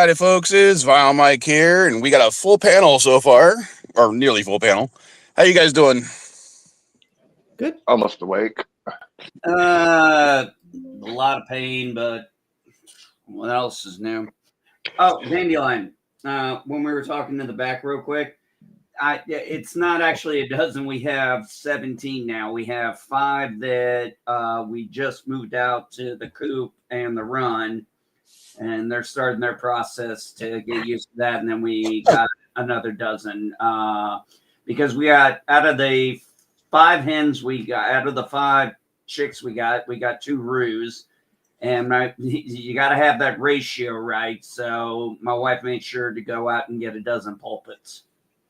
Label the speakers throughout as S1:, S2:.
S1: Howdy, folks. It's Vile Mike here, and we got a full panel so far, or nearly full panel. How you guys doing?
S2: Good.
S3: Almost awake.
S4: A lot of pain, but what else is new? Oh, Dandelion. When we were talking in the back real quick, it's not actually a dozen. We have 17 now. We have 5 that we just moved out to the coop and the run, and they're starting their process to get used to that. And then we got another dozen because we got out of the 5 hens we got, out of the 5 chicks we got 2 roos. And you got to have that ratio right. So my wife made sure to go out and get a dozen pulpits.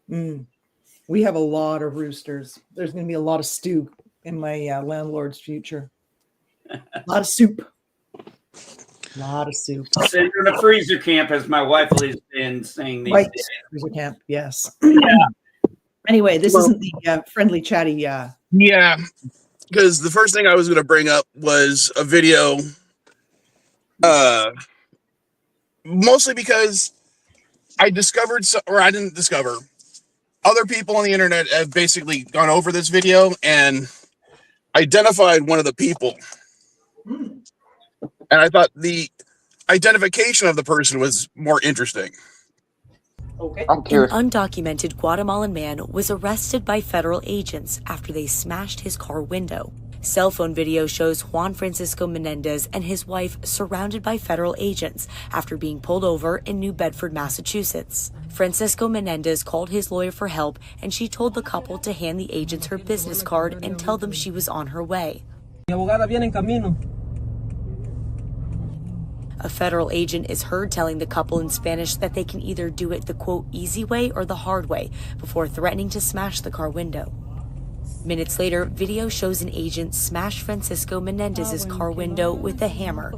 S2: We have a lot of roosters. There's going to be a lot of stew in my landlord's future. A lot of soup. A lot of soup.
S4: Send her to freezer camp, as my wife has been saying these
S2: Right.
S4: days.
S2: Freezer camp, yes.
S4: Yeah.
S2: Anyway, this isn't the friendly, chatty.
S1: Yeah, because the first thing I was going to bring up was a video, mostly because I discovered, I didn't discover, other people on the internet have basically gone over this video and identified one of the people. And I thought the identification of the person was more interesting.
S2: Okay.
S3: I'm curious.
S5: An undocumented Guatemalan man was arrested by federal agents after they smashed his car window. Cell phone video shows Juan Francisco Menendez and his wife surrounded by federal agents after being pulled over in New Bedford, Massachusetts. Francisco Menendez called his lawyer for help, and she told the couple to hand the agents her business card and tell them she was on her way. A federal agent is heard telling the couple in Spanish that they can either do it the, quote, easy way or the hard way before threatening to smash the car window. Minutes later, video shows an agent smash Francisco Menendez's car window with a hammer.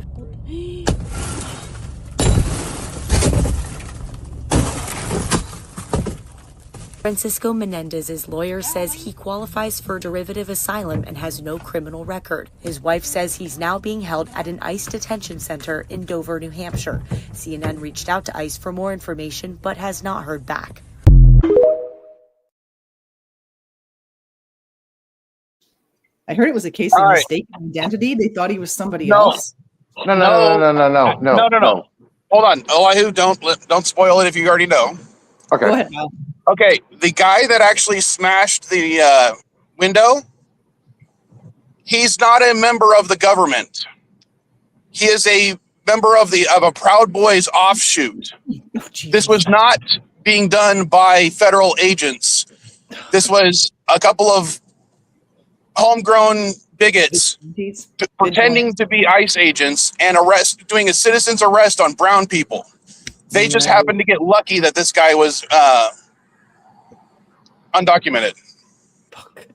S5: Francisco Menendez's lawyer says he qualifies for derivative asylum and has no criminal record. His wife says he's now being held at an ICE detention center in Dover, New Hampshire. CNN reached out to ICE for more information, but has not heard back.
S2: I heard it was a case of mistaken identity. They thought he was somebody else.
S3: No.
S1: Hold on, Elihu, don't spoil it if you already know.
S3: Okay.
S2: Go ahead, Val.
S1: Okay, the guy that actually smashed the window, he's not a member of the government. He is a member of a Proud Boys offshoot.
S2: Oh,
S1: This was not being done by federal agents. This was a couple of homegrown bigots pretending to be ICE agents and doing a citizen's arrest on brown people. They just happened to get lucky that this guy was undocumented.
S2: Fuck.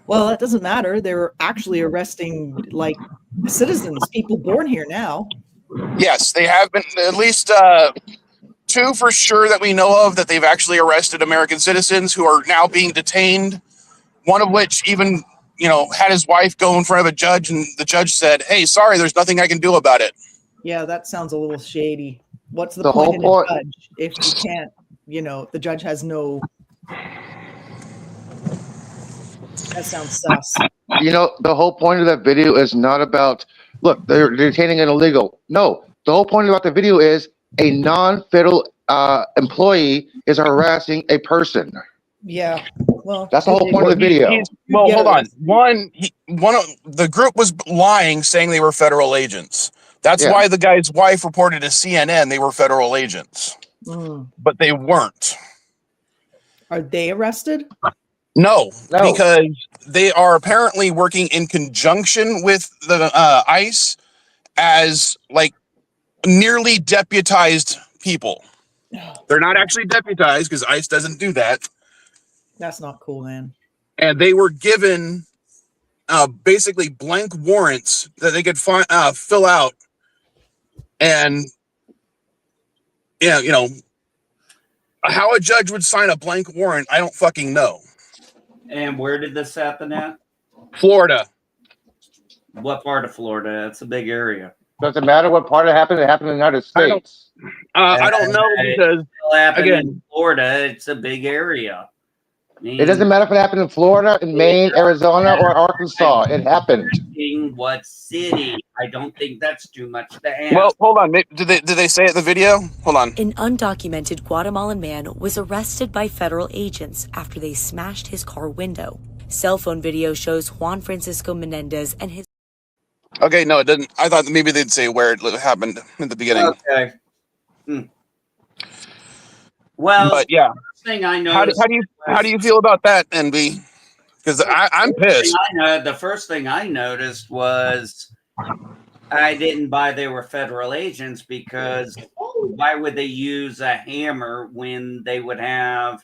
S2: Well, that doesn't matter. They're actually arresting like citizens, people born here now.
S1: Yes, they have been at least 2 for sure that we know of that they've actually arrested American citizens who are now being detained. One of which even, had his wife go in front of a judge, and the judge said, "Hey, sorry, there's nothing I can do about it."
S2: Yeah, that sounds a little shady. What's the point of a judge if you can't, the judge has no... That sounds sus.
S3: The whole point of that video is not about, look, they're detaining an illegal. No, the whole point about the video is a non-federal employee is harassing a person.
S2: Yeah, well,
S3: That's the whole point of the video.
S1: Hold on. One of the group was lying, saying they were federal agents. That's why the guy's wife reported to CNN they were federal agents, but they weren't.
S2: Are they arrested?
S1: No, because they are apparently working in conjunction with the ICE as like nearly deputized people. They're not actually deputized because ICE doesn't do that.
S2: That's not cool, man.
S1: And they were given basically blank warrants that they could fill out. And how a judge would sign a blank warrant, I don't fucking know.
S4: And where did this happen at?
S1: Florida.
S4: What part of Florida? It's a big area.
S3: Does it matter what part it happened? It happened in the United States.
S1: I don't know because
S4: Still happened
S1: again,
S4: in Florida. It's a big area. I mean,
S3: It doesn't matter if it happened in Florida, in Maine, Arizona, or Arkansas. It happened.
S4: asking what city? I don't think that's too much to ask.
S1: well, hold on. Did they say it in the video? Hold on.
S5: An undocumented Guatemalan man was arrested by federal agents after they smashed his car window. Cell phone video shows Juan Francisco Menendez and his.
S1: Okay, no, it didn't. I thought maybe they'd say where it happened in the beginning.
S4: Okay. Well,
S1: But yeah,
S4: first thing I
S1: how
S4: noticed.
S1: do you feel about that, NB? Because I'm pissed.
S4: The first thing I noticed was I didn't buy they were federal agents because why would they use a hammer when they would have?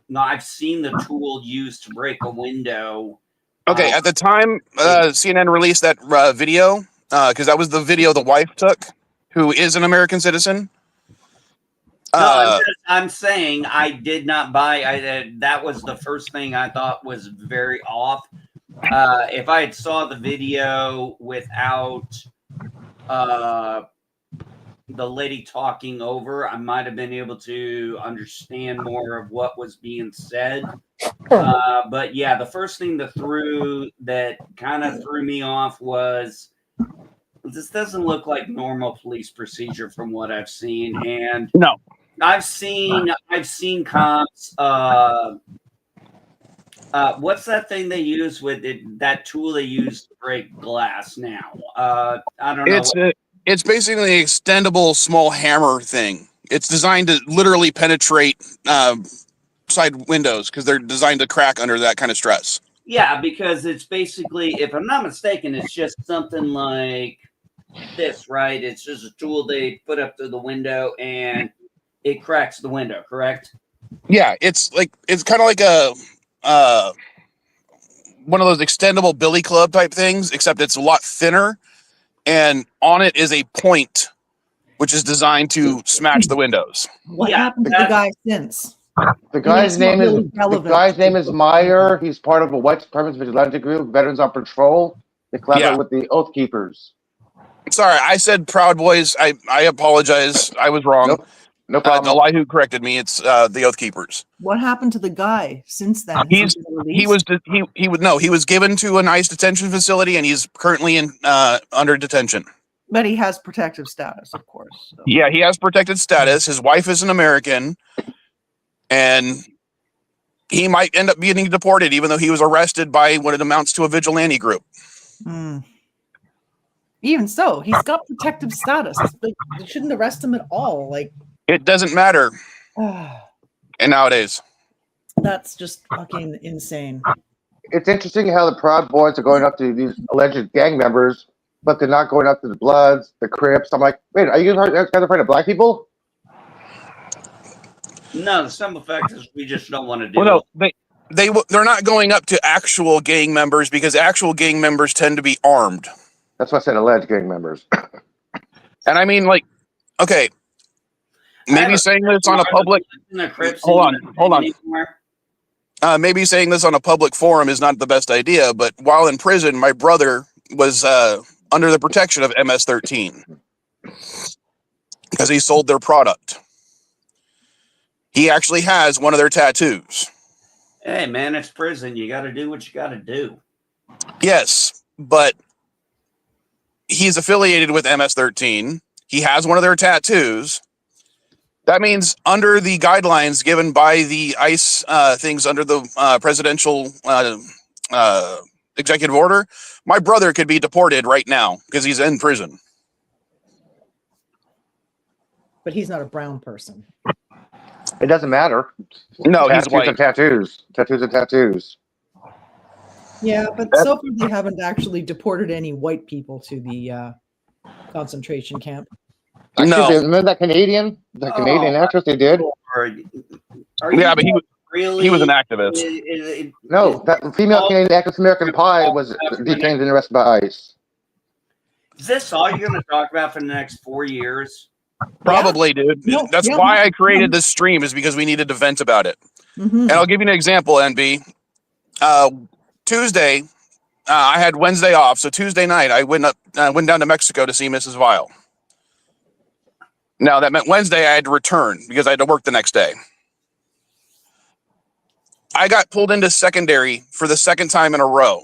S4: No, I've seen the tool used to break a window.
S1: Okay, at the time CNN released that video, because that was the video the wife took, who is an American citizen.
S4: No, I'm saying I did not buy. That was the first thing I thought was very off. If I had saw the video without the lady talking over, I might have been able to understand more of what was being said. But yeah, the first thing that kind of threw me off was this doesn't look like normal police procedure from what I've seen. And
S1: No.
S4: I've seen cops. What's that thing they use with it? That tool they use to break glass now. I don't know.
S1: It's basically an extendable small hammer thing. It's designed to literally penetrate side windows because they're designed to crack under that kind of stress.
S4: Yeah, because it's basically, if I'm not mistaken, it's just something like this, right? It's just a tool they put up to the window and it cracks the window, correct?
S1: Yeah, it's kind of like a one of those extendable billy club type things, except it's a lot thinner, and on it is a point which is designed to smash the windows.
S2: What happened to the guy since?
S3: The guy's name is
S2: really relevant.
S3: the guy's name is Meyer. He's part of a white supremacist vigilante group, Veterans on Patrol. They collaborate with the Oath Keepers.
S1: Sorry, I said Proud Boys. I apologize. I was wrong.
S3: Nope. No problem.
S1: The lie who corrected me. It's the Oath Keepers.
S2: What happened to the guy since then?
S1: He was given to an ICE detention facility, and he's currently in under detention.
S2: But he has protective status, of course. So.
S1: Yeah, he has protected status. His wife is an American, and he might end up getting deported, even though he was arrested by what it amounts to a vigilante group.
S2: Even so, he's got protective status. They shouldn't arrest him at all. Like,
S1: it doesn't matter. And nowadays,
S2: that's just fucking insane.
S3: It's interesting how the Proud Boys are going up to these alleged gang members, but they're not going up to the Bloods, the Crips. I'm like, wait, are you guys afraid of black people?
S4: No, the simple fact is we just don't want to do.
S1: Well, no, they're not going up to actual gang members because actual gang members tend to be armed.
S3: That's why I said alleged gang members.
S1: And I mean, like, okay, maybe saying this on a public. Hold on. Maybe saying this on a public forum is not the best idea, but while in prison, my brother was under the protection of MS-13 because he sold their product. He actually has one of their tattoos.
S4: Hey, man, it's prison. You got to do what you got to do.
S1: Yes, but he's affiliated with MS-13. He has one of their tattoos. That means under the guidelines given by the ICE things under the presidential executive order, my brother could be deported right now because he's in prison.
S2: But he's not a brown person.
S3: It doesn't matter.
S1: No, he's white.
S3: And tattoos. Tattoos and tattoos.
S2: Yeah, but so far they haven't actually deported any white people to the concentration camp.
S3: No. Remember that Canadian? The Canadian actress they did?
S1: Yeah, but he was an activist.
S3: No, that female Canadian actress American Pie was detained and arrested by ICE.
S4: Is this all you're going to talk about for the next 4 years?
S1: Probably, dude. That's why I created this stream, is because we needed to vent about it. And I'll give you an example, NB. Tuesday, I had Wednesday off, so Tuesday night I went down to Mexico to see Mrs. Vile. Now that meant Wednesday I had to return because I had to work the next day. I got pulled into secondary for the second time in a row.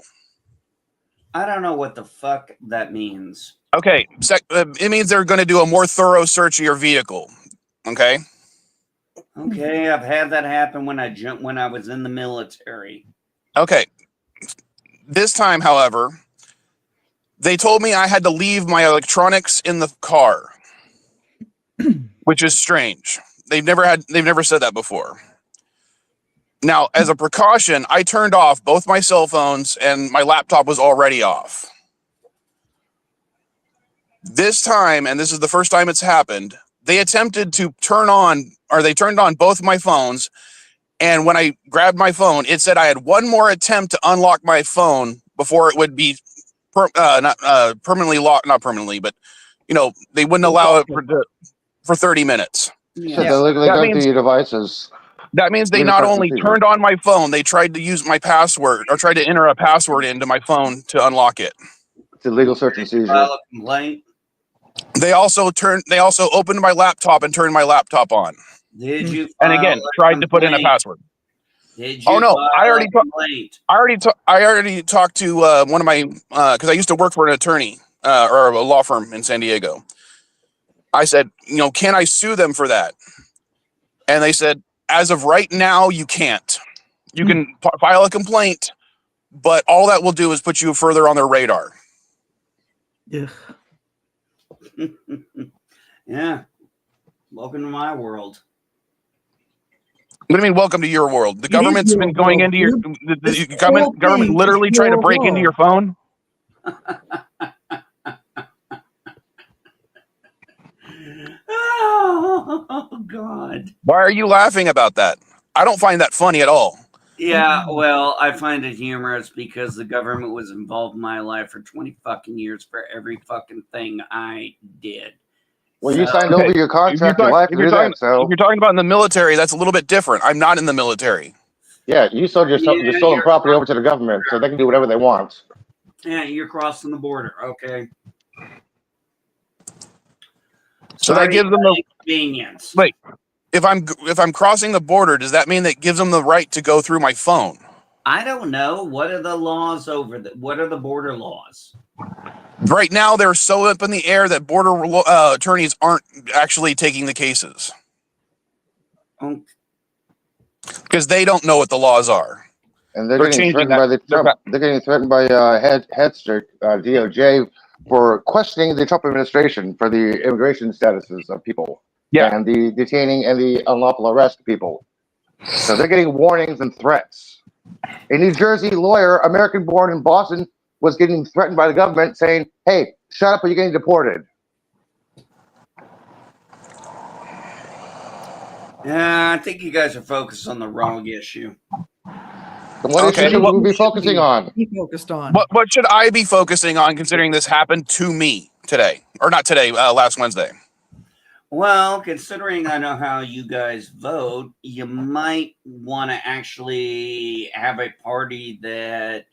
S4: I don't know what the fuck that means.
S1: Okay, it means they're going to do a more thorough search of your vehicle. Okay.
S4: Okay, I've had that happen when I was in the military.
S1: Okay. This time, however, they told me I had to leave my electronics in the car, which is strange. They've never said that before. Now, as a precaution, I turned off both my cell phones and my laptop was already off. This time, and this is the first time it's happened, they attempted to turned on both my phones. And when I grabbed my phone, it said I had one more attempt to unlock my phone before it would be permanently locked. Not permanently, but they wouldn't allow it for 30 minutes.
S3: Yeah. So they go through your devices.
S1: That means they not only turned on my phone, they tried to use my password or tried to enter a password into my phone to unlock it.
S3: It's illegal search and seizure.
S4: File a complaint.
S1: They also opened my laptop and turned my laptop on.
S4: Did you?
S1: And again, tried to put in a password.
S4: Did you?
S1: Oh no, I already talked to one of my because I used to work for an attorney or a law firm in San Diego. I said, can I sue them for that? And they said, as of right now, you can't. You can file a complaint, but all that will do is put you further on their radar.
S2: Yeah.
S4: Yeah. Welcome to my world.
S1: What do you mean, welcome to your world? The government's been going into your the government literally trying to break into your phone.
S4: Oh God.
S1: Why are you laughing about that? I don't find that funny at all.
S4: Yeah, well, I find it humorous because the government was involved in my life for 20 fucking years for every fucking thing I did.
S3: Well, you signed over your contract to life to do that, so...
S1: If you're talking about in the military, that's a little bit different. I'm not in the military.
S3: Yeah, you sold your stolen property over to the government, so they can do whatever they want.
S4: Yeah, you're crossing the border, okay.
S1: So that gives them the
S4: convenience.
S1: Wait, if I'm crossing the border, does that mean that gives them the right to go through my phone?
S4: I don't know. What are the laws what are the border laws?
S1: Right now, they're so up in the air that border attorneys aren't actually taking the cases because they don't know what the laws are.
S3: And they're getting threatened by they're getting threatened by Headster, DOJ, for questioning the Trump administration for the immigration statuses of people.
S1: Yeah,
S3: and the detaining and the unlawful arrest of people. So they're getting warnings and threats. A New Jersey lawyer, American-born in Boston, was getting threatened by the government, saying, "Hey, shut up or you're getting deported."
S4: Yeah, I think you guys are focused on the wrong issue.
S3: What issue should we be focusing on?
S1: What should I be focusing on, considering this happened to me today? Or not today, last Wednesday.
S4: Well, considering I know how you guys vote, you might want to actually have a party that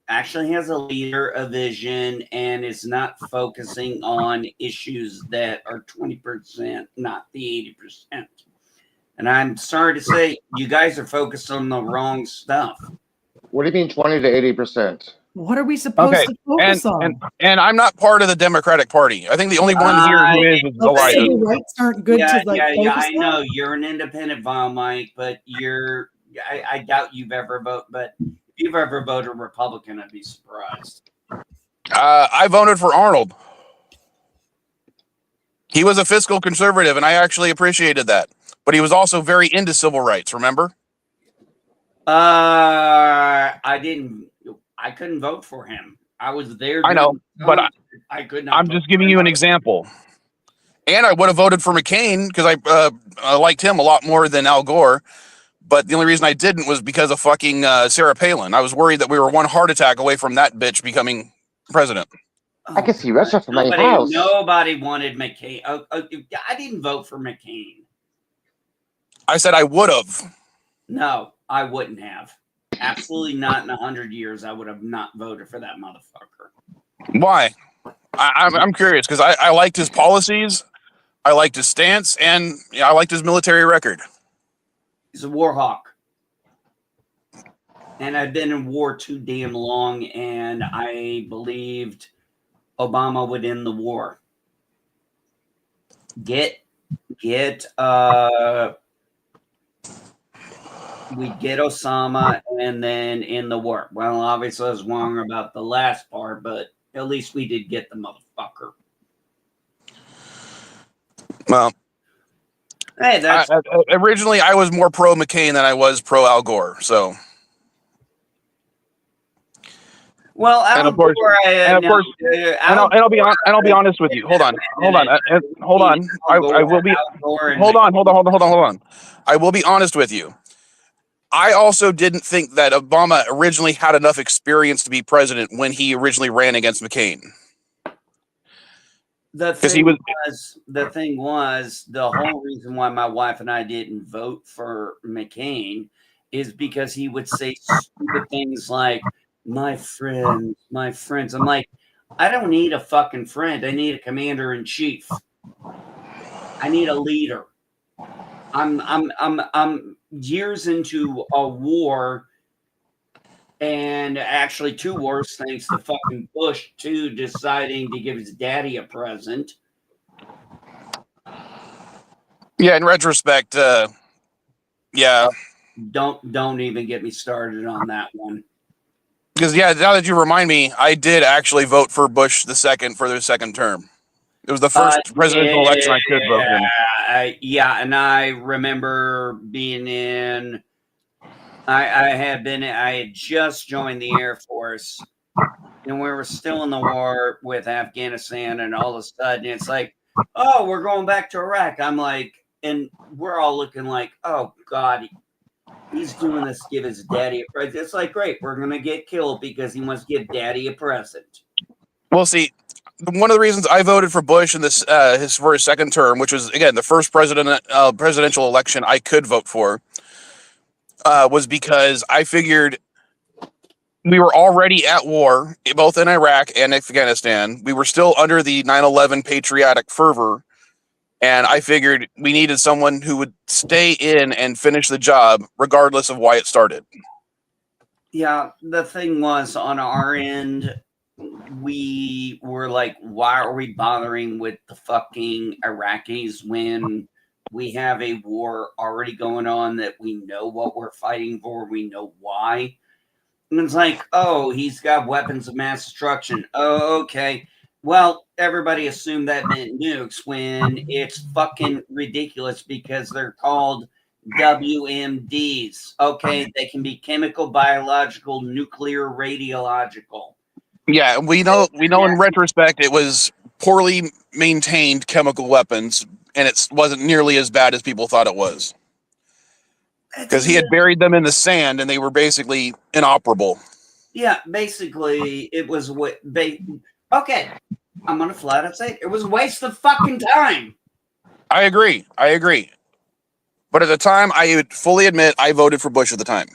S4: actually has a leader, a vision, and is not focusing on issues that are 20%, not the 80%. And I'm sorry to say, you guys are focused on the wrong stuff.
S3: What do you mean 20 to 80%?
S2: What are we supposed to focus on?
S1: And I'm not part of the Democratic Party. I think the only one here who is Elijah.
S2: Civil rights aren't good to
S4: I know you're an independent, Mike, but I doubt you've ever voted. But if you've ever voted Republican, I'd be surprised.
S1: I voted for Arnold. He was a fiscal conservative, and I actually appreciated that. But he was also very into civil rights. Remember?
S4: I couldn't vote for him. I was there.
S1: I know, but
S4: I could not.
S1: I'm just giving you an example. And I would have voted for McCain because I liked him a lot more than Al Gore. But the only reason I didn't was because of fucking Sarah Palin. I was worried that we were one heart attack away from that bitch becoming president.
S3: I can see restaurants from my house.
S4: Nobody wanted McCain. I didn't vote for McCain.
S1: I said I would have.
S4: No, I wouldn't have. absolutely not in 100 years. I would have not voted for that motherfucker.
S1: Why? I'm curious because I liked his policies, I liked his stance, and I liked his military record.
S4: He's a war hawk. And I've been in war too damn long, and I believed Obama would end the war. We get Osama and then end the war. Well, obviously I was wrong about the last part, but at least we did get the motherfucker.
S1: Well,
S4: hey, that's
S1: originally I was more pro McCain than I was pro Al Gore. So,
S4: well,
S1: and of course, I'll be honest with you. Hold on. I will be. Hold on. I will be honest with you. I also didn't think that Obama originally had enough experience to be president when he originally ran against McCain.
S4: The thing was, the whole reason why my wife and I didn't vote for McCain is because he would say stupid things like, my friends. I'm like, I don't need a fucking friend. I need a commander in chief. I need a leader. I'm years into a war, and actually 2 wars, thanks to fucking Bush too, deciding to give his daddy a present.
S1: Yeah, in retrospect, yeah.
S4: Don't even get me started on that one.
S1: Because now that you remind me, I did actually vote for Bush the second for their second term. It was the first presidential election I could vote in.
S4: And I remember being in. I had just joined the Air Force, and we were still in the war with Afghanistan, and all of a sudden it's like, oh, we're going back to Iraq. I'm like, and we're all looking like, oh God, he's doing this to give his daddy a present. It's like, great, we're gonna get killed because he wants to give daddy a present.
S1: Well, see, one of the reasons I voted for Bush in this for his second term, which was again the first presidential election I could vote for, was because I figured we were already at war, both in Iraq and Afghanistan. We were still under the 9/11 patriotic fervor, and I figured we needed someone who would stay in and finish the job, regardless of why it started.
S4: Yeah, the thing was, on our end, we were like, why are we bothering with the fucking Iraqis when we have a war already going on that we know what we're fighting for, we know why. And it's like, oh, he's got weapons of mass destruction. Oh, okay. Well, everybody assumed that meant nukes when it's fucking ridiculous because they're called WMDs. Okay, they can be chemical, biological, nuclear, radiological.
S1: Yeah, we know in retrospect it was poorly maintained chemical weapons, and it wasn't nearly as bad as people thought it was. Because he had buried them in the sand, and they were basically inoperable.
S4: Yeah, basically, it was what. Okay, I'm gonna flat out say it was a waste of fucking time.
S1: I agree. But at the time, I would fully admit I voted for Bush at the time.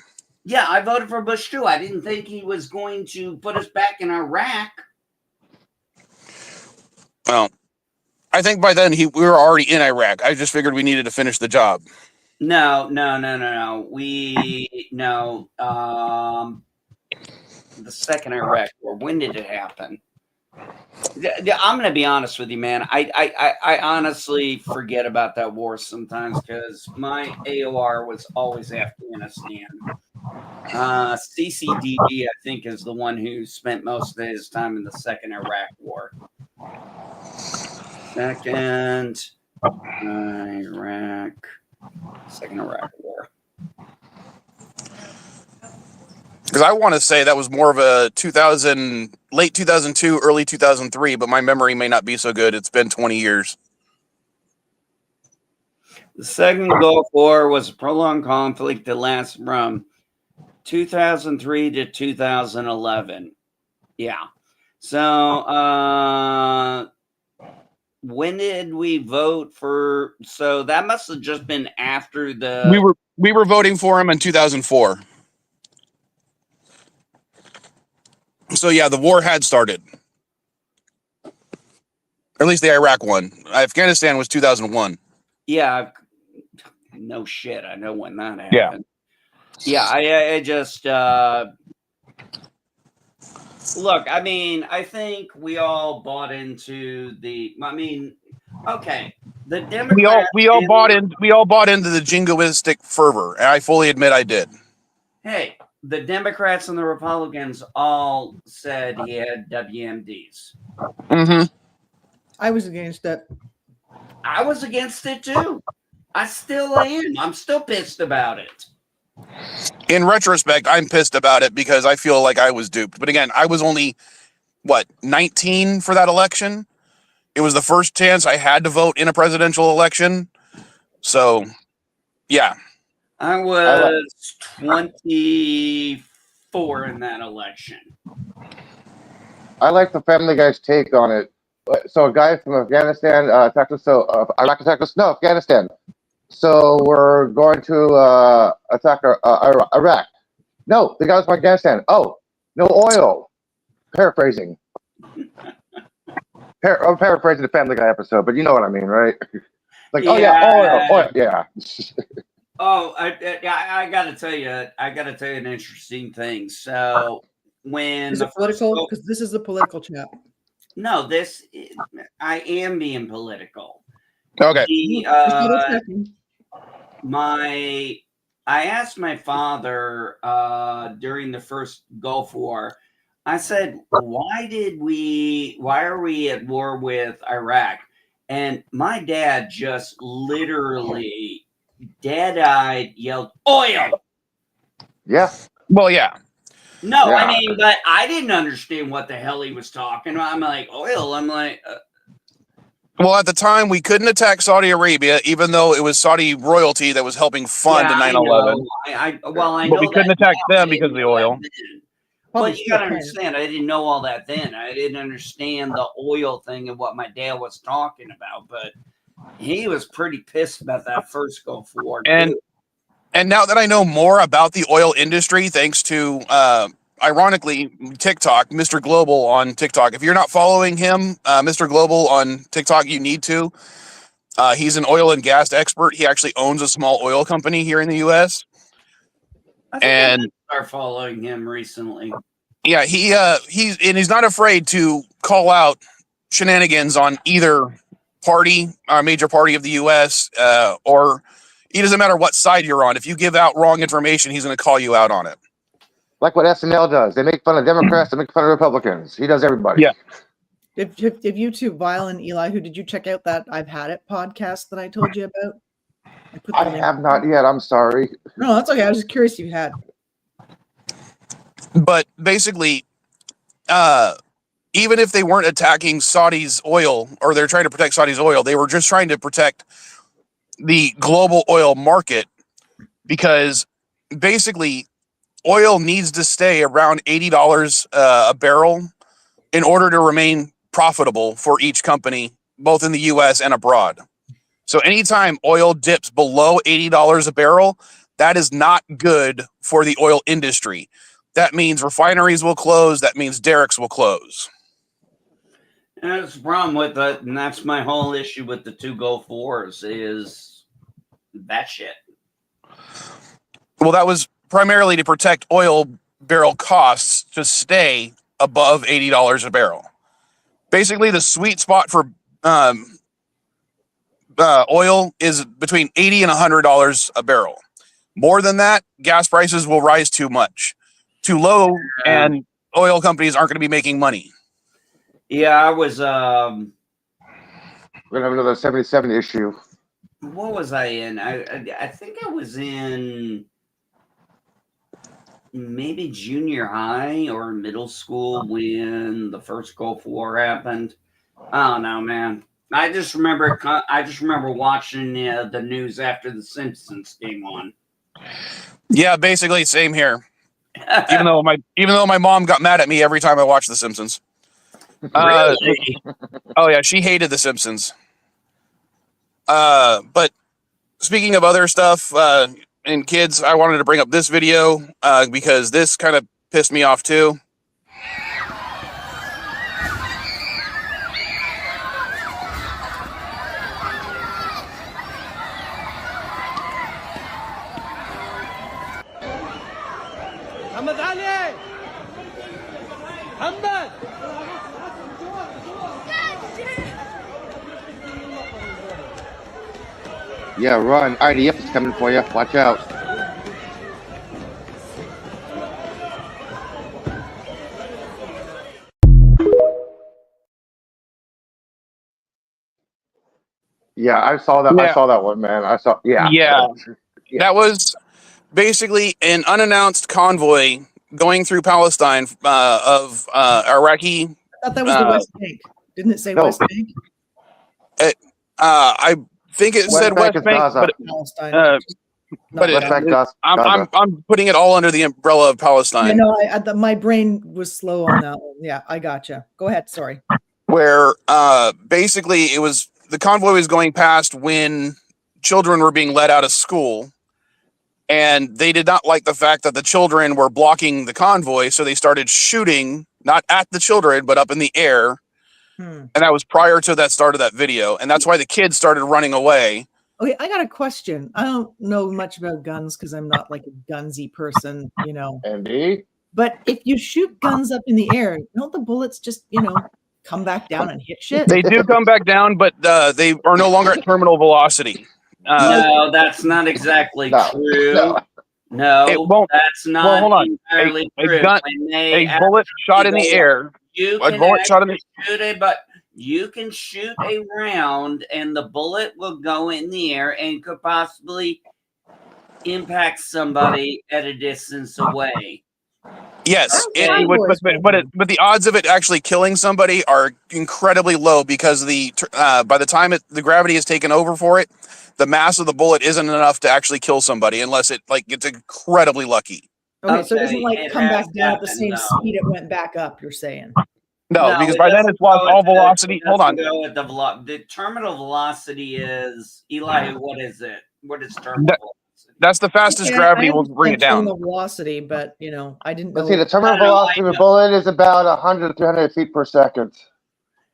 S4: Yeah, I voted for Bush too. I didn't think he was going to put us back in Iraq.
S1: Well, I think by then we were already in Iraq. I just figured we needed to finish the job.
S4: No. The second Iraq war. When did it happen? I'm going to be honest with you, man. I honestly forget about that war sometimes because my AOR was always Afghanistan. CCDB, I think, is the one who spent most of his time in the second Iraq war. Second Iraq war.
S1: Because I want to say that was more of a late 2002, early 2003, but my memory may not be so good. It's been 20 years.
S4: The second Gulf War was a prolonged conflict that lasted from 2003 to 2011. Yeah. So, when did we vote for? So that must have just been after the.
S1: We were voting for him in 2004. So yeah, the war had started. Or at least the Iraq one. Afghanistan was 2001.
S4: Yeah, no shit. I know when that
S1: Yeah.
S4: happened. Yeah, I just look. I mean, I think we all bought into the. I mean, okay, the Democrats.
S1: We all bought into the jingoistic fervor, and I fully admit I did.
S4: Hey, the Democrats and the Republicans all said he had WMDs.
S1: Mm-hmm.
S2: I was against it.
S4: I was against it too. I still am. I'm still pissed about it.
S1: In retrospect, I'm pissed about it because I feel like I was duped. But again, I was only, 19 for that election? It was the first chance I had to vote in a presidential election. So, yeah.
S4: I was 24 in that election.
S3: I like the Family Guy's take on it. So a guy from Afghanistan attacked us. So Iraq attacked us. No, Afghanistan. So we're going to attack Iraq. No, the guy was from Afghanistan. Oh, no oil. Paraphrasing. I'm paraphrasing the Family Guy episode, but you know what I mean, right? Like, oh yeah, oil, yeah.
S4: Oh, I gotta tell you an interesting thing. So when
S2: Is it political? Because this is a political chat.
S4: No, I am being political.
S1: Okay.
S4: I asked my father during the first Gulf War. I said, why are we at war with Iraq? And my dad just literally dead-eyed yelled, oil.
S3: Yeah.
S1: Well, yeah.
S4: No,
S3: Yeah.
S4: I mean, but I didn't understand what the hell he was talking about. I'm like, oil. I'm like,
S1: well, at the time, we couldn't attack Saudi Arabia, even though it was Saudi royalty that was helping fund 9/11.
S4: I know
S1: but we couldn't attack them because of the oil.
S4: But you gotta understand, I didn't know all that then. I didn't understand the oil thing and what my dad was talking about. But he was pretty pissed about that first Gulf War.
S1: And now that I know more about the oil industry, thanks to ironically TikTok, Mr. Global on TikTok. If you're not following him, Mr. Global on TikTok, you need to. He's an oil and gas expert. He actually owns a small oil company here in the U.S.
S4: I started following him recently.
S1: Yeah, he's not afraid to call out shenanigans on either party, major party of the U.S. Or it doesn't matter what side you're on. If you give out wrong information, he's going to call you out on it.
S3: Like what SNL does. They make fun of Democrats, they make fun of Republicans. He does everybody.
S1: Yeah.
S2: If YouTube, Vile and Eli, who did you check out that I've Had It podcast that I told you about?
S3: I have not yet. I'm sorry.
S2: No, that's okay. I was just curious if you had.
S1: But basically, even if they weren't attacking Saudi's oil, or they're trying to protect Saudi's oil, they were just trying to protect the global oil market, because basically oil needs to stay around $80 a barrel in order to remain profitable for each company, both in the U.S. and abroad. So anytime oil dips below $80 a barrel, that is not good for the oil industry. That means refineries will close. That means derricks will close.
S4: And that's the problem with it, and that's my whole issue with the two Gulf Wars is that shit.
S1: Well, that was primarily to protect oil barrel costs to stay above $80 a barrel. Basically, the sweet spot for oil is between $80 and $100 a barrel. More than that, gas prices will rise too low, and oil companies aren't going to be making money.
S4: Yeah, I was.
S3: We're gonna have another 77 issue.
S4: What was I in? I think I was in maybe junior high or middle school when the first Gulf War happened. I don't know, man. I just remember watching the news after The Simpsons came on.
S1: Yeah, basically same here. even though my mom got mad at me every time I watched The Simpsons.
S4: Really?
S1: Oh yeah, she hated The Simpsons. But speaking of other stuff and kids, I wanted to bring up this video because this kind of pissed me off too.
S6: محمد علي محمد
S3: Yeah, run. IDF is coming for you. Watch out. Yeah, I saw that.
S1: Yeah.
S3: I saw that one, man. I saw. Yeah.
S1: Yeah.
S3: Yeah.
S1: That was basically an unannounced convoy going through Palestine of Iraqi.
S2: I thought that was the West Bank. Didn't it say
S3: No.
S2: West Bank?
S1: I think it said
S3: Bank
S1: West
S3: is
S1: Bank,
S3: Gaza.
S2: Palestine.
S1: but
S3: West Bank, Gaza.
S1: I'm putting it all under the umbrella of Palestine.
S2: Yeah, no, my brain was slow on that one. Yeah, I gotcha. Go ahead. Sorry.
S1: Where basically it was the convoy was going past when children were being let out of school, and they did not like the fact that the children were blocking the convoy, so they started shooting not at the children but up in the air. And that was prior to that start of that video, and that's why the kids started running away.
S2: Okay, I got a question. I don't know much about guns because I'm not like a gunsy person, you know.
S3: Indeed.
S2: But if you shoot guns up in the air, don't the bullets just, come back down and hit shit?
S1: They do come back down, but they are no longer at terminal velocity.
S4: No, that's not exactly true. No,
S1: it won't.
S4: That's not
S1: well, hold on.
S4: entirely true.
S1: A bullet shot in the air.
S4: You
S1: a
S4: can
S1: bullet shot in the
S4: shoot it, but you can shoot a round, and the bullet will go in the air and could possibly impact somebody at a distance away.
S1: Yes, it would, but the odds of it actually killing somebody are incredibly low because by the time the gravity is taken over for it, the mass of the bullet isn't enough to actually kill somebody unless it gets incredibly lucky.
S2: Okay, so it doesn't come back down at the same speed it went back up, you're saying?
S1: No, because by then it's lost all velocity. Hold on.
S4: The terminal velocity is, Eli, what is it? What is terminal velocity?
S1: That's the fastest gravity will bring it down.
S2: Terminal velocity, but I didn't know.
S3: Let's see, the terminal velocity of a bullet is about 100 to 300 feet per second.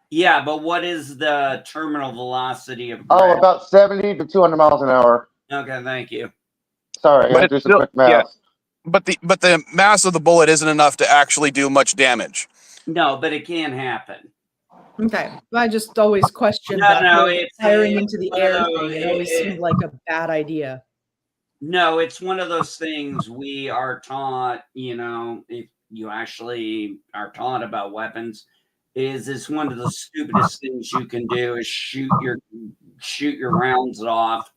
S4: Yeah, but what is the terminal velocity of
S3: gravity? Oh, about 70 to 200 miles an hour.
S4: Okay, thank you.
S3: Sorry, I do some quick math.
S1: Yeah, but the mass of the bullet isn't enough to actually do much damage.
S4: No, but it can happen.
S2: Okay, I just always questioned firing into the air thing. It always seemed like a bad idea.
S4: No, it's one of those things we are taught, if you actually are taught about weapons, it's one of the stupidest things you can do is shoot your rounds off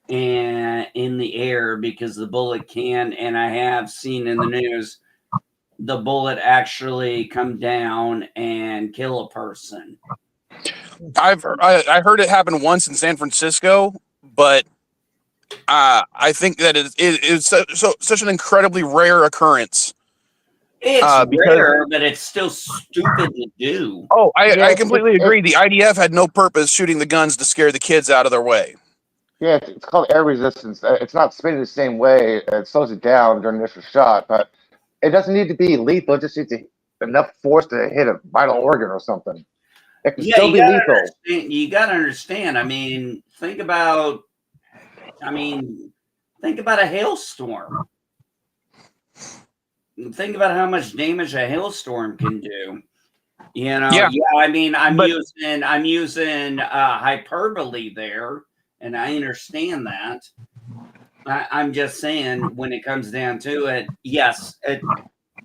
S4: and in the air, because the bullet can, and I have seen in the news, the bullet actually come down and kill a person.
S1: I heard it happen once in San Francisco, but I think that it's such an incredibly rare occurrence.
S4: It's rare, but it's still stupid to do.
S1: Oh, I completely agree. The IDF had no purpose shooting the guns to scare the kids out of their way.
S3: Yeah, it's called air resistance. It's not spinning the same way. It slows it down during the initial shot, but it doesn't need to be lethal. It just needs enough force to hit a vital organ or something. It can still be lethal.
S4: You got to understand. Think about a hailstorm. Think about how much damage a hailstorm can do. I'm using hyperbole there, and I understand that. I'm just saying, when it comes down to it, yes,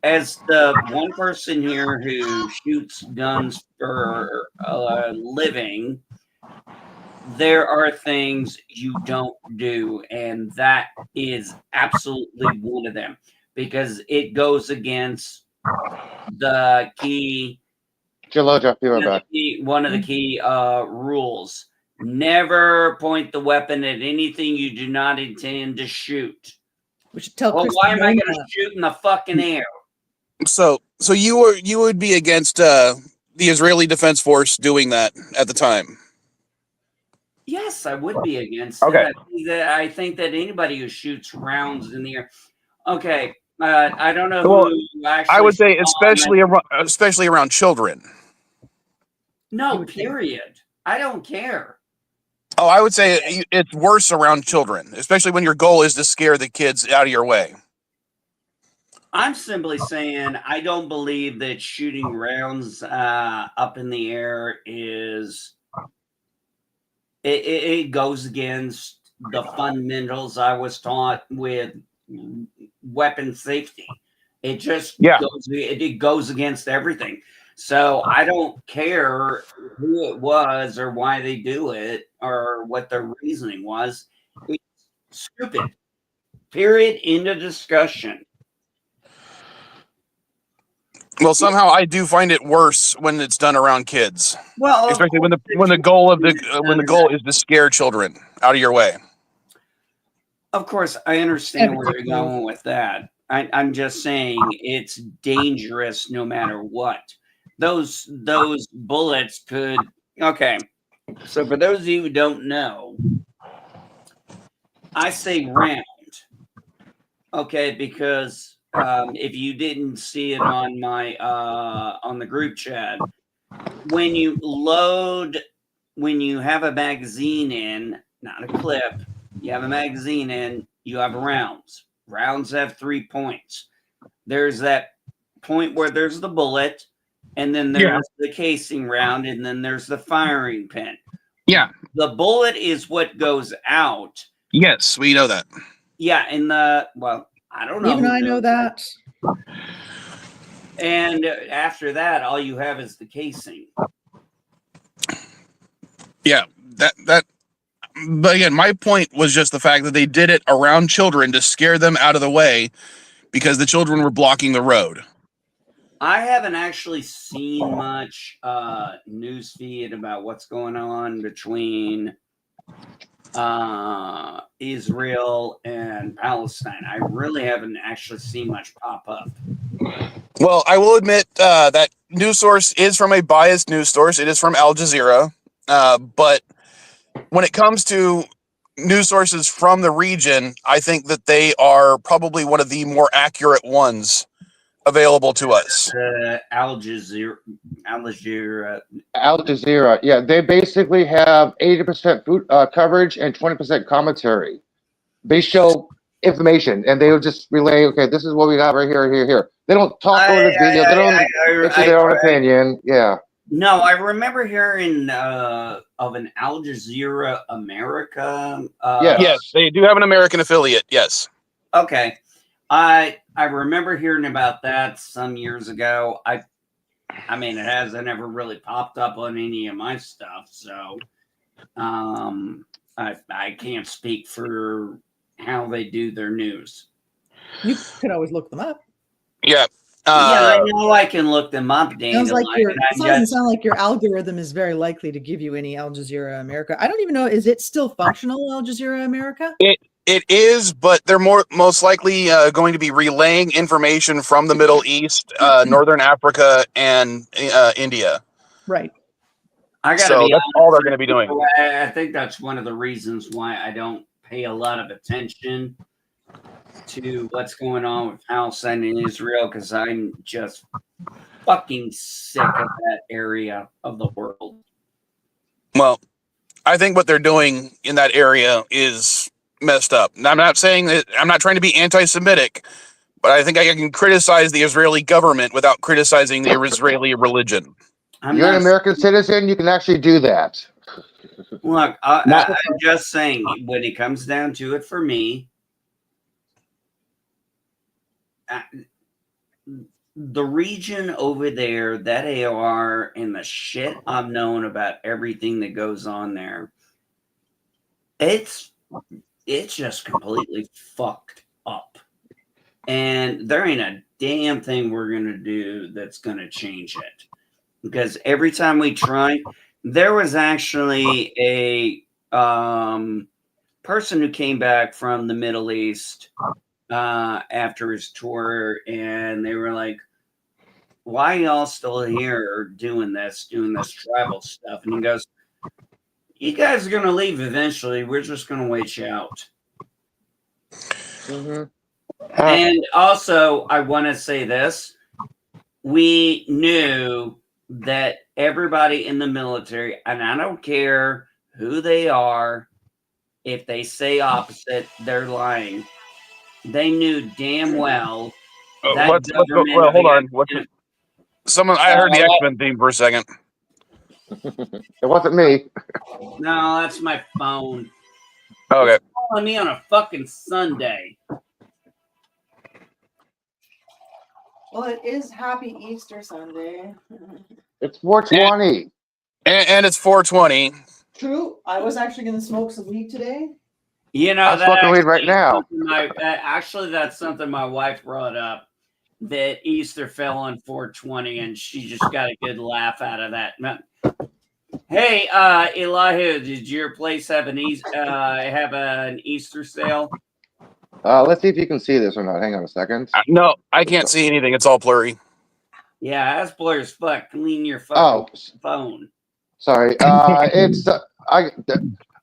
S4: as the one person here who shoots guns for a living, there are things you don't do, and that is absolutely one of them, because it goes against the key. One of the key rules. Never point the weapon at anything you do not intend to shoot.
S2: We should tell Chris.
S4: Why am I going to shoot in the fucking air?
S1: So you would be against the Israeli Defense Force doing that at the time?
S4: Yes, I would be against it. I think that anybody who shoots rounds in the air. Okay, I don't know who actually.
S1: I would say especially around children.
S4: No, period. I don't care.
S1: Oh, I would say it's worse around children, especially when your goal is to scare the kids out of your way.
S4: I'm simply saying I don't believe that shooting rounds up in the air is it goes against the fundamentals I was taught with weapon safety. It just it goes against everything. So I don't care who it was or why they do it or what their reasoning was. It's stupid. Period. End of discussion.
S1: Well, somehow I do find it worse when it's done around kids,
S4: Well,
S1: especially when the goal is to scare children out of your way.
S4: Of course, I understand where you're going with that. I'm just saying it's dangerous no matter what. Those bullets could. Okay, so for those of you who don't know, I say round. Okay, because if you didn't see it on my on the group chat, when you have a magazine in, not a clip, you have a magazine in, you have rounds. Rounds have 3 points. There's that point where there's the bullet, and then there's the casing round, and then there's the firing pin.
S1: Yeah.
S4: The bullet is what goes out.
S1: Yes, we know that.
S4: Yeah, I don't know.
S2: Even I know that.
S4: And after that, all you have is the casing.
S1: Yeah, that. But again, my point was just the fact that they did it around children to scare them out of the way because the children were blocking the road.
S4: I haven't actually seen much news feed about what's going on between Israel and Palestine. I really haven't actually seen much pop up.
S1: Well, I will admit that news source is from a biased news source. It is from Al Jazeera. But when it comes to news sources from the region, I think that they are probably one of the more accurate ones available to us.
S4: Al Jazeera.
S3: Yeah, they basically have 80% coverage and 20% commentary. They show information and they will just relay, okay, this is what we got right here, here. They don't talk over the video. They don't issue their own opinion. Yeah.
S4: No, I remember hearing of an Al Jazeera America.
S1: Yes, they do have an American affiliate. Yes.
S4: Okay. I remember hearing about that some years ago. I mean, it hasn't ever really popped up on any of my stuff, so I can't speak for how they do their news.
S2: You could always look them up.
S1: Yeah.
S4: I know I can look them up, Dan.
S2: It doesn't sound like your algorithm is very likely to give you any Al Jazeera America. I don't even know, is it still functional, Al Jazeera America?
S1: It is, but they're most likely going to be relaying information from the Middle East, Northern Africa, and India.
S2: Right.
S1: That's all they're going to be doing.
S4: I think that's one of the reasons why I don't pay a lot of attention to what's going on with Palestine and Israel, because I'm just fucking sick of that area of the world.
S1: Well, I think what they're doing in that area is messed up. Now, I'm not saying that I'm not trying to be anti-Semitic, but I think I can criticize the Israeli government without criticizing the Israeli religion.
S3: You're an American citizen, you can actually do that.
S4: Look, I'm just saying, when it comes down to it for me, the region over there, that AOR, and the shit I've known about everything that goes on there, it's just completely fucked up. And there ain't a damn thing we're going to do that's going to change it. Because every time we try, there was actually a person who came back from the Middle East after his tour, and they were like, why are y'all still here doing this travel stuff? And he goes, you guys are going to leave eventually. We're just going to wait you out.
S3: Mm-hmm.
S4: And also, I want to say this. We knew that everybody in the military, and I don't care who they are, if they say opposite, they're lying. They knew damn well
S1: Let's go. Well, hold on. I heard the X-Men theme for a second.
S3: It wasn't me.
S4: No, that's my phone.
S1: Okay.
S4: It's calling me on a fucking Sunday.
S2: Well, it is Happy Easter Sunday.
S3: It's 420.
S1: And it's 420.
S2: True. I was actually going to smoke some weed today.
S4: You know,
S3: I'm smoking weed right now.
S4: Actually, that's something my wife brought up, that Easter fell on 420, and she just got a good laugh out of that. Hey, Elihu, did your place have an Easter sale?
S3: Let's see if you can see this or not. Hang on a second.
S1: No, I can't see anything. It's all blurry.
S4: Yeah, that's blurry as fuck. Clean your fucking phone.
S3: Sorry.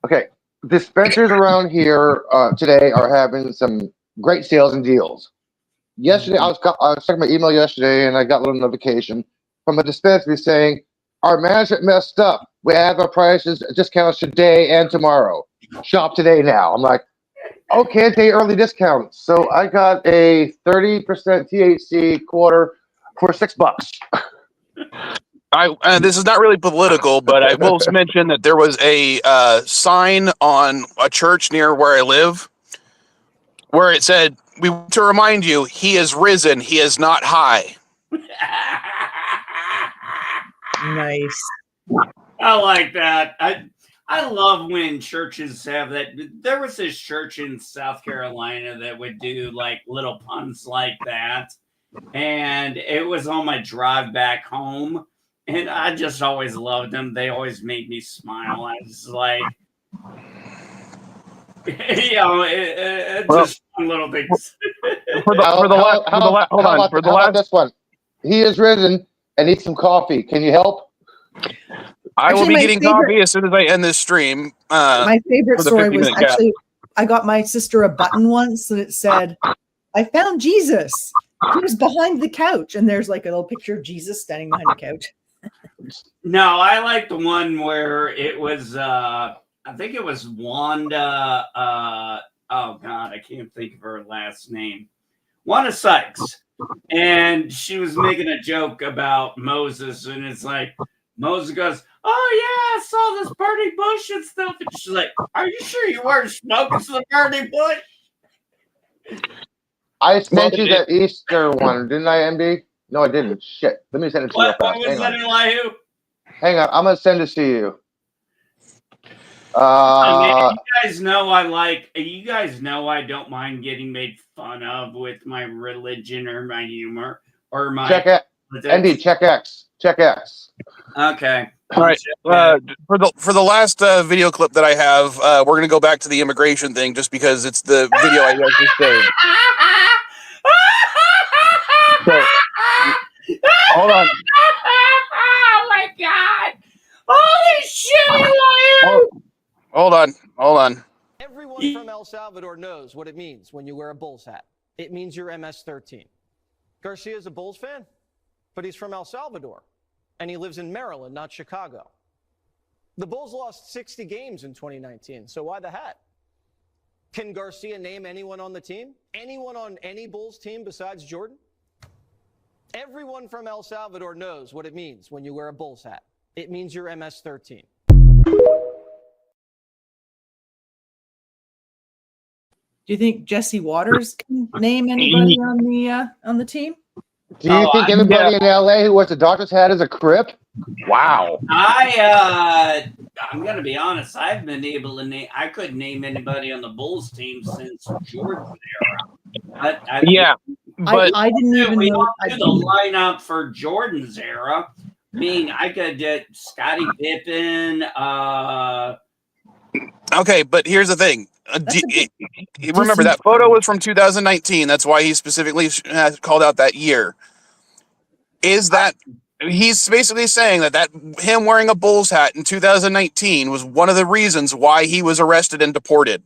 S3: Okay. Dispensers around here today are having some great sales and deals. Yesterday, I was checking my email yesterday, and I got a little notification from a dispensary saying our management messed up. We have our prices discounts today and tomorrow. Shop today now. I'm like, okay, take early discounts. So I got a 30% THC quarter for $6.
S1: This is not really political, but I will mention that there was a sign on a church near where I live where it said, "We want to remind you, he is risen. He is not high."
S2: Nice.
S4: I like that. I love when churches have that. There was this church in South Carolina that would do like little puns like that. And it was on my drive back home. And I just always loved them. They always made me smile. I was like, you know, just fun little things.
S3: How about this one? He is risen and needs some coffee. Can you help?
S1: I will be getting coffee as soon as I end this stream.
S2: My favorite story was actually, I got my sister a button once and it said, "I found Jesus. He was behind the couch." And there's like a little picture of Jesus standing behind the couch.
S4: No, I like the one where it was, I think it was Wanda. Oh God, I can't think of her last name. Wanda Sykes. And she was making a joke about Moses. And it's like, Moses goes, "Oh yeah, I saw this burning bush and stuff." And she's like, "Are you sure you weren't smoking the burning bush?"
S3: I sent you that Easter one, didn't I, MD? No, I didn't. Shit. Let me send it to you.
S4: What was that, Elihu?
S3: Hang on. I'm going to send this to you.
S4: You guys know I don't mind getting made fun of with my religion or my humor or my
S3: check X. MD, check X. Check X.
S4: Okay.
S1: All right. For the last video clip that I have, we're gonna go back to the immigration thing just because it's the video I just saved. So, hold on.
S4: Oh my God! Holy shit!
S1: Hold on.
S6: Everyone from El Salvador knows what it means when you wear a Bulls hat. It means you're MS-13. Garcia's a Bulls fan, but he's from El Salvador, and he lives in Maryland, not Chicago. The Bulls lost 60 games in 2019, so why the hat? Can Garcia name anyone on the team? Anyone on any Bulls team besides Jordan? Everyone from El Salvador knows what it means when you wear a Bulls hat. It means you're MS-13.
S2: Do you think Jesse Waters can name anybody on the team?
S3: Do you think anybody in LA who wears a Dodgers hat is a Crip?
S1: Wow.
S4: I'm gonna be honest. I've been able to name. I couldn't name anybody on the Bulls team since Jordan's era.
S2: I didn't even know
S4: the lineup for Jordan's era. I mean, I could get Scottie Pippen.
S1: Okay, but here's the thing. Remember that photo was from 2019. That's why he specifically called out that year. Is that he's basically saying that him wearing a Bulls hat in 2019 was one of the reasons why he was arrested and deported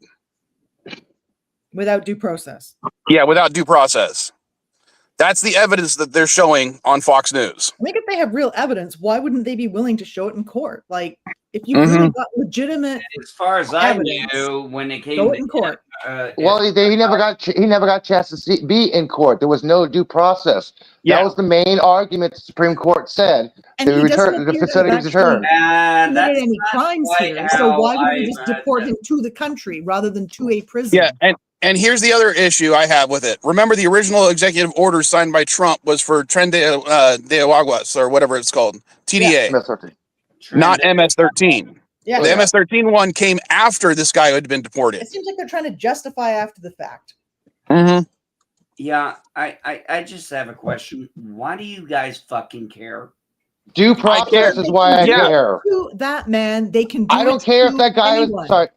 S2: without due process.
S1: Yeah, without due process. That's the evidence that they're showing on Fox News.
S2: I think if they have real evidence, why wouldn't they be willing to show it in court? Like, If you've
S1: Mhm.
S2: really got legitimate,
S4: As far as I
S2: Evidence.
S4: knew, when it came
S2: go
S4: to
S2: in court.
S3: Well, he never got a chance to be in court. There was no due process.
S1: Yeah.
S3: That was the main argument the Supreme Court said.
S2: And he doesn't
S3: The
S2: appear to
S3: facility
S2: have
S3: was
S2: actually
S3: returned.
S2: committed
S4: that's
S2: any
S4: not
S2: crimes
S4: quite
S2: here. So
S4: how
S2: why would we
S4: I
S2: just deport him to the country rather than to a prison?
S1: Yeah, and here's the other issue I have with it. Remember, the original executive order signed by Trump was for Tren de Aguas, or whatever it's called, TDA, not MS-13.
S2: Yeah.
S1: The MS-13 one came after this guy had been deported.
S2: It seems like they're trying to justify after the fact.
S1: Mm-hmm.
S4: Yeah, I just have a question. Why do you guys fucking care?
S3: Due process is why I care.
S2: To that man, they can do
S3: I don't care if that guy
S2: anyone.
S3: is sorry.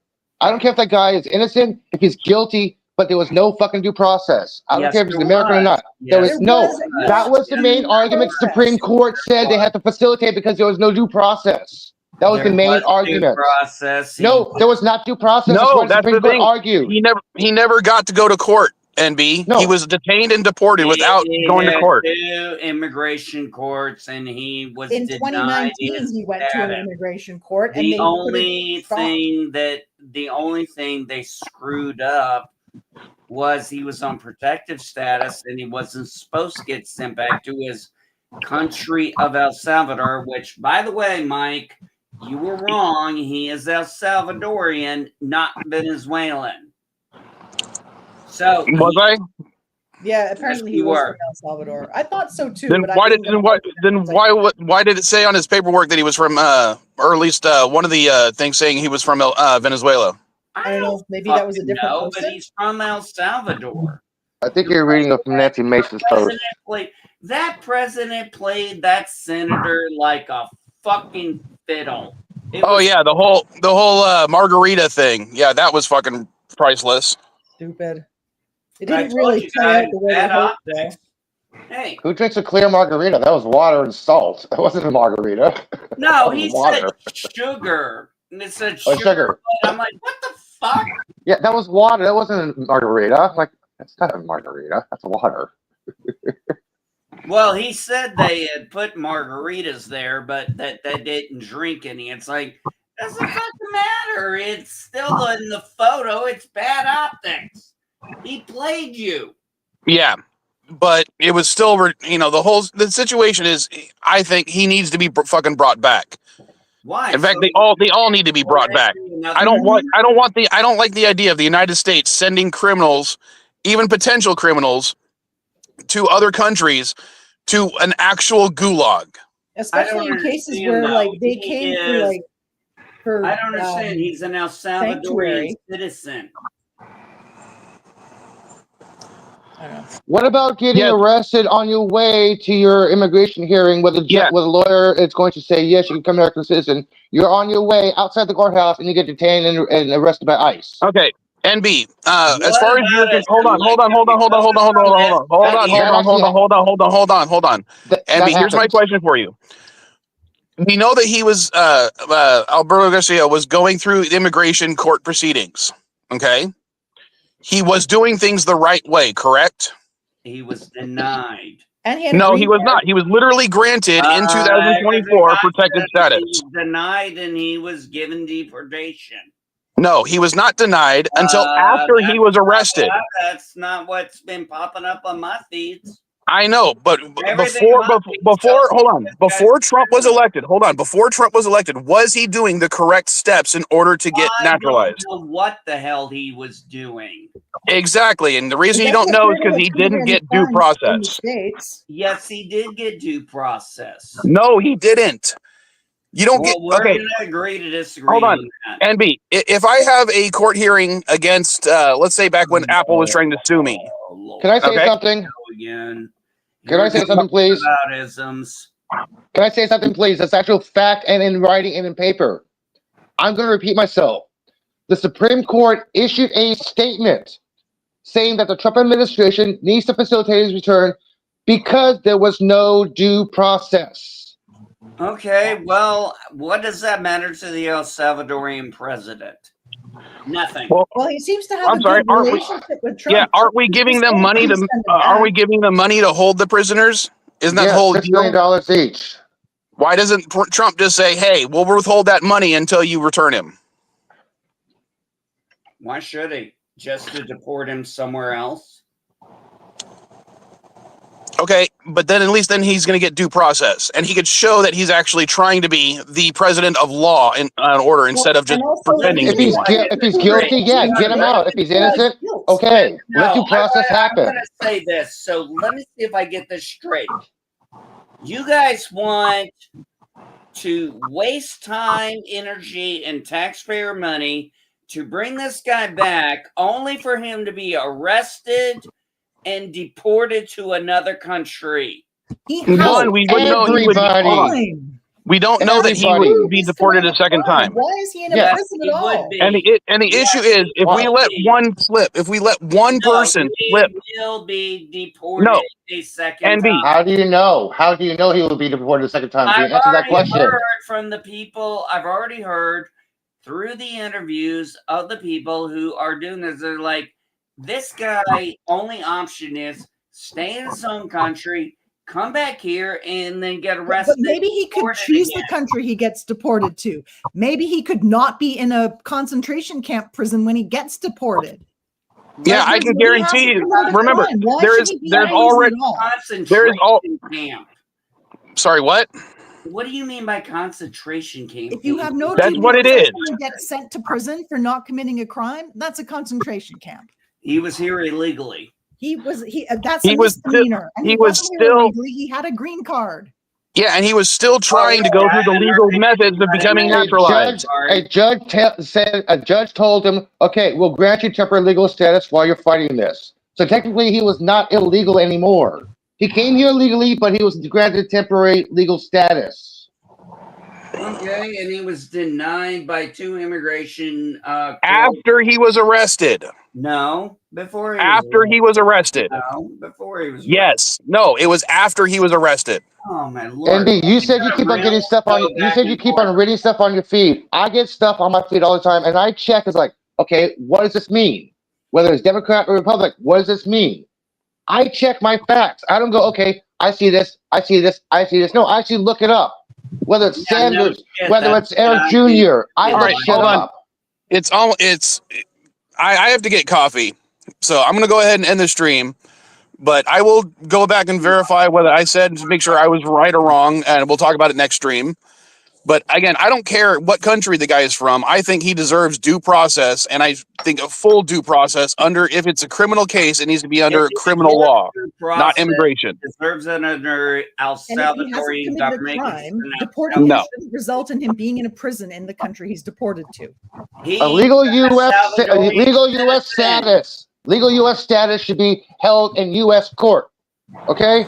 S3: I don't care if that guy is innocent, if he's guilty, but there was no fucking due process. I don't care if he's an American or not. There was that was the main argument. The Supreme Court said they had to facilitate because there was no due process. That was the main argument. No, there was not due process.
S1: No,
S3: that's the Supreme Court argued.
S1: He never got to go to court. NB. No. He was detained and deported without going to court.
S4: Two immigration courts, and he was
S2: in
S4: denied
S2: 2019. He went to an immigration court.
S4: The only thing they screwed up was he was on protective status, and he wasn't supposed to get sent back to his country of El Salvador. Which, by the way, Mike, you were wrong. He is El Salvadorian, not Venezuelan. So
S1: was I?
S2: Yeah, apparently he was from El Salvador. I thought so too.
S1: Then
S2: but
S1: why did it say on his paperwork that he was from, or at least one of the things saying he was from Venezuela?
S2: I don't know. Maybe that was a different person.
S4: But he's from El Salvador.
S3: I think you're reading from Nancy Mason's post.
S4: That president played that senator like a fucking fiddle.
S1: Yeah, the whole margarita thing. Yeah, that was fucking priceless.
S2: Stupid. It didn't really play out the way they hoped, though.
S4: Hey,
S3: who drinks a clear margarita? That was water and salt. That wasn't a margarita.
S4: No, he said sugar. And it said sugar. I'm like, what the fuck?
S3: Yeah, that was water. That wasn't a margarita. Like, that's not a margarita. That's water.
S4: Well, he said they had put margaritas there, but that they didn't drink any. It's like, doesn't fucking matter. It's still in the photo. It's bad optics. He played you.
S1: Yeah, but it was still, the situation is, I think he needs to be fucking brought back.
S4: Why?
S1: In fact, they all need to be brought back. I don't like the idea of the United States sending criminals, even potential criminals, to other countries, to an actual gulag.
S2: Especially in cases where they came for
S4: I don't understand. He's an El Salvadorian citizen.
S3: What about getting arrested on your way to your immigration hearing with a lawyer? It's going to say, yes, you can become an American citizen. You're on your way outside the courthouse and you get detained and arrested by ICE.
S1: Okay. NB, as far as you're hold on. NB, here's my question for you. We know that he was Alberto Garcia was going through the immigration court proceedings. Okay. He was doing things the right way, correct?
S4: He was denied.
S2: And he
S1: was not. He was literally granted in 2024 protected status.
S4: He was denied and he was given deportation.
S1: No, he was not denied until after he was arrested.
S4: That's not what's been popping up on my feeds.
S1: I know, but before Trump was elected, was he doing the correct steps in order to get naturalized?
S4: I don't know what the hell he was doing.
S1: Exactly, and the reason you don't know is because he didn't get due process.
S4: Yes, he did get due process.
S1: No, he didn't. You don't get.
S4: We're gonna agree to disagree.
S1: Hold on, NB. If I have a court hearing against, let's say back when Apple was trying to sue me,
S3: can I say something? Can I say something, please? Can I say something, please? That's actual fact and in writing and in paper. I'm going to repeat myself. The Supreme Court issued a statement saying that the Trump administration needs to facilitate his return because there was no due process.
S4: Okay, well, what does that matter to the El Salvadorian president? Nothing.
S2: Well, he seems to have a good relationship with Trump.
S1: Yeah, aren't we giving them money to? Are we giving them money to hold the prisoners? Isn't that the whole
S3: $6 million each?
S1: Why doesn't Trump just say, hey, we'll withhold that money until you return him?
S4: Why should he? Just to deport him somewhere else?
S1: Okay, but then at least then he's going to get due process, and he could show that he's actually trying to be the president of law in order instead of just pretending to be one.
S3: If he's guilty, yeah, get him out. If he's innocent, okay, let due process happen.
S4: I'm going to say this, so let me see if I get this straight. You guys want to waste time, energy, and taxpayer money to bring this guy back only for him to be arrested and deported to another country.
S1: We don't know he would be deported a second time.
S2: Why is he in a prison at all?
S1: And the issue is, if we let one slip, if we let one person slip,
S4: he will be deported a second time.
S3: How do you know? How do you know he will be deported a second time? Can you answer that question?
S4: I've heard from the people. I've already heard through the interviews of the people who are doing this. They're like, this guy, only option is stay in his own country, come back here, and then get arrested.
S2: But maybe he could choose the country he gets deported to. Maybe he could not be in a concentration camp prison when he gets deported.
S1: Yeah, I can guarantee you. Remember, there's already
S4: camp.
S1: Sorry, what?
S4: What do you mean by concentration camp?
S2: If you have no,
S1: that's what it is.
S2: Get sent to prison for not committing a crime. That's a concentration camp.
S4: He was here illegally.
S2: That's a misdemeanor. He had a green card.
S1: Yeah, and he was still trying to go through the legal methods of becoming naturalized.
S3: A judge told him, okay, we'll grant you temporary legal status while you're fighting this. So technically, he was not illegal anymore. He came here legally, but he was granted temporary legal status.
S4: Okay, and he was denied by 2 immigration
S1: after he was arrested.
S4: No, before
S1: he was arrested.
S4: No, before he was.
S1: Yes, no, it was after he was arrested.
S4: Oh my Lord!
S3: Andy, you said you keep on getting stuff on. You said you keep on reading stuff on your feed. I get stuff on my feed all the time, and I check. It's like, okay, what does this mean? Whether it's Democrat or Republican, what does this mean? I check my facts. I don't go, okay, I see this, I see this, I see this. No, I actually look it up. Whether it's Sanders, whether it's Eric Jr., I look shit up.
S1: I have to get coffee, so I'm going to go ahead and end the stream. But I will go back and verify whether I said to make sure I was right or wrong, and we'll talk about it next stream. But again, I don't care what country the guy is from. I think he deserves due process, and I think a full due process if it's a criminal case, it needs to be under criminal law, not immigration.
S4: Deserves it under El Salvadorian government.
S2: Deporting him shouldn't result in him being in a prison in the country he's deported to.
S3: Legal U.S. status. Legal U.S. status should be held in U.S. court. Okay.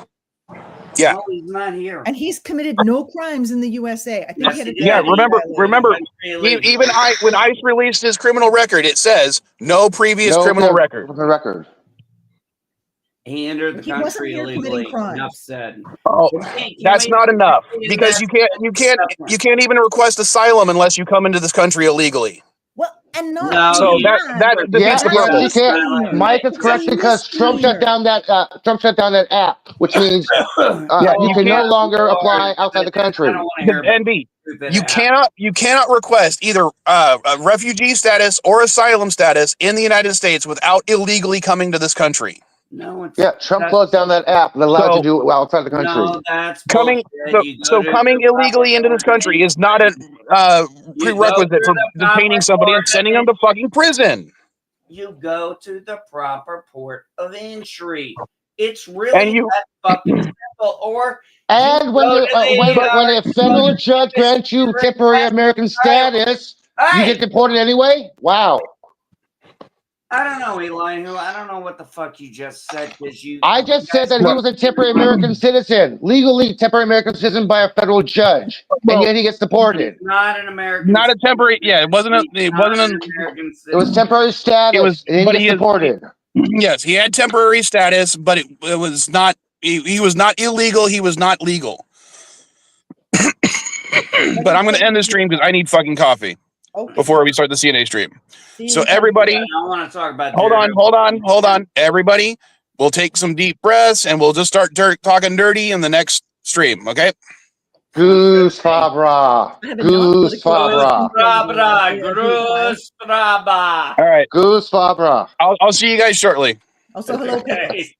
S1: Yeah,
S4: no, he's not here,
S2: and he's committed no crimes in the USA. I think
S1: remember, even when ICE released his criminal record, it says no previous criminal record.
S4: He entered the country illegally. Enough said.
S1: Oh, that's not enough because you can't even request asylum unless you come into this country illegally.
S2: Well, and not
S1: so that defeats the purpose.
S3: Mike is correct because Trump shut down that app, which means you can no longer apply outside the country.
S1: NB, you cannot request either a refugee status or asylum status in the United States without illegally coming to this country.
S4: No,
S3: Trump closed down that app that allowed you to do it outside the country.
S4: No, that's
S1: coming illegally into this country is not a prerequisite for detaining somebody and sending them to fucking prison.
S4: You go to the proper port of entry. It's really that fucking simple.
S3: When a federal judge grants you temporary American status, you get deported anyway. Wow.
S4: I don't know, Eli. I don't know what the fuck you just said because
S3: I just said that he was a temporary American citizen, legally temporary American citizen by a federal judge, and yet he gets deported.
S4: Not an American.
S1: Not a temporary. Yeah, it wasn't an American
S3: citizen. It was temporary status. But he gets deported.
S1: Yes, he had temporary status, but it was not. He was not illegal. He was not legal. But I'm going to end the stream because I need fucking coffee before we start the CNA stream. So everybody,
S4: I want to talk about.
S1: Hold on. Everybody, we'll take some deep breaths and we'll just start talking dirty in the next stream. Okay.
S3: Goose Fabra.
S2: I have a
S3: Goose
S2: non-political-
S3: Fabra.
S4: Grus Braba.
S1: All right.
S3: Goose Fabra.
S1: I'll see you guys shortly.
S2: Also, hello,
S4: Okay.